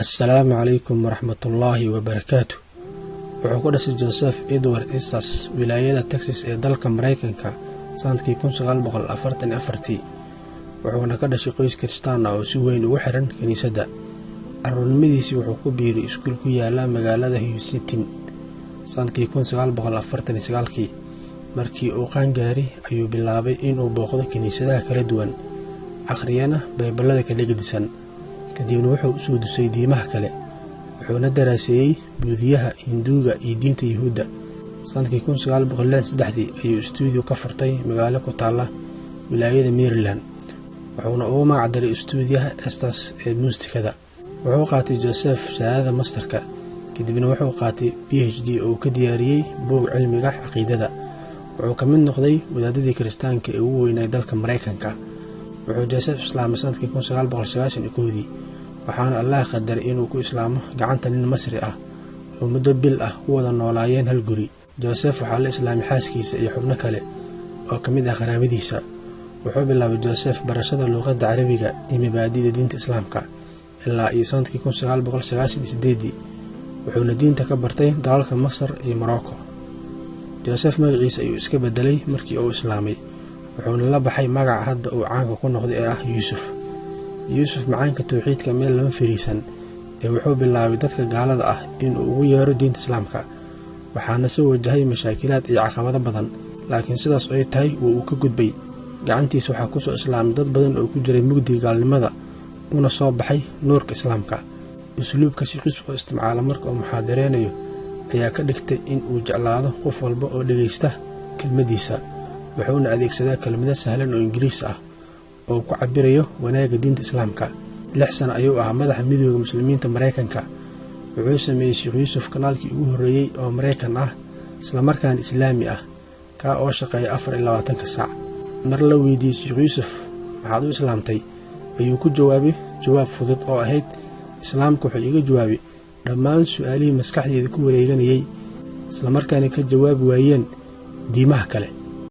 السلام عليكم ورحمة الله وبركاته. wuxuu ku dhashay Joseph Edward Estes wilaayada Texas ee dalka Mareykanka sanadkii 1944 wuxuuna ka dhashay qoys Kirishtaan ah oo si weyn ugu xiran kaniisadda. Carruurnimadiisii wuxuu ku biiray iskuul ku yaala magaalada Houston sanadkii 1949 markii uu qaan gaaray ayuu bilaabay inuu booqdo kaniisadaha kala duwan akhriyana Baybalada kala gedisan kadibna wuxuu u soo dusay diimaha kale wuxuuna daraasayay buudiyaha Hinduuga iyo diinta Yahuudda. sanadkii 1963 ayuu studio ka furtay magaalo ku taala wilaayada Maryland wuxuuna ugu magac daray stuudiyaha Estes ee muusikada. wuxuu qaatay Joseph shahaadada masterka kadibna wuxuu qaatay PhD oo ka diyaariyay buug cilmiga caqiidada. wuxuu ka mid noqday wadaadadii Kiristaanka ee ugu weynaa dalka Mareykanka. wuxuu Joseph islaamay sanadkii 1991 waxaana Allah qadaray inuu ku islaamo gacanta nin Masri ah oo muddo bil ah ku wada noolaayeen hal guri. Joseph waxaa la islaamay xaaskiisa iyo xubno kale oo ka mid ah qaraabadiisa. wuxuu bilaabay Joseph barashada luqadda Carabiga iyo mabaadi'da diinta Islaamka ilaa iyo sanadkii 1998 wuxuuna diinta ka bartay dalalka Masar iyo Morocco. Joseph magaciisa ayuu iska bedelay markii uu islaamay wuxuuna la baxay magaca hadda uu caanka ku noqday ee ah Yuusuf macaanka tawxiidka meel lama fariisan ee wuxuu bilaabay dadka gaalada ah inuu ugu yeero diinta Islaamka waxaana soo wajahay mashaakilaad iyo caqabado badan laakiin sidaas ay tahay uu ka gudbay. gacantiisa waxaa ku soo islaamay dad badan oo ku jiray mugdiga gaalnimada una soo baxay nuurka Islaamka. usluubka shiiqiisu oo isticmaala marka uu muxaadareynayo ayaa ka dhigtay in uu jeclaado qof walba oo dhageysta kelmadiisa wuxuuna adeegsadaa kelmado sahlan oo Ingiriis ah oo ku cabirayo wanaagga diinta Islaamka. 6 sano ayuu ahaa madaxa midowga muslimiinta Mareykanka. wuxuu sameeyay Sheekh Yuusuf kanaalkii ugu horeeyay oo Mareykan ah isla markaana Islaami ah ka oo shaqeeya 24 saac. mar la weydiiyay Sheekh Yuusuf maxaad u islaamtay ayuu ku jawaabay jawaab fudud oo ahayd Islaamku wuxuu iga jawaabay dhammaan su'aalihii maskaxdeeda ku wareeganayay isla markaana ka jawaabi waayeen diimaha kale.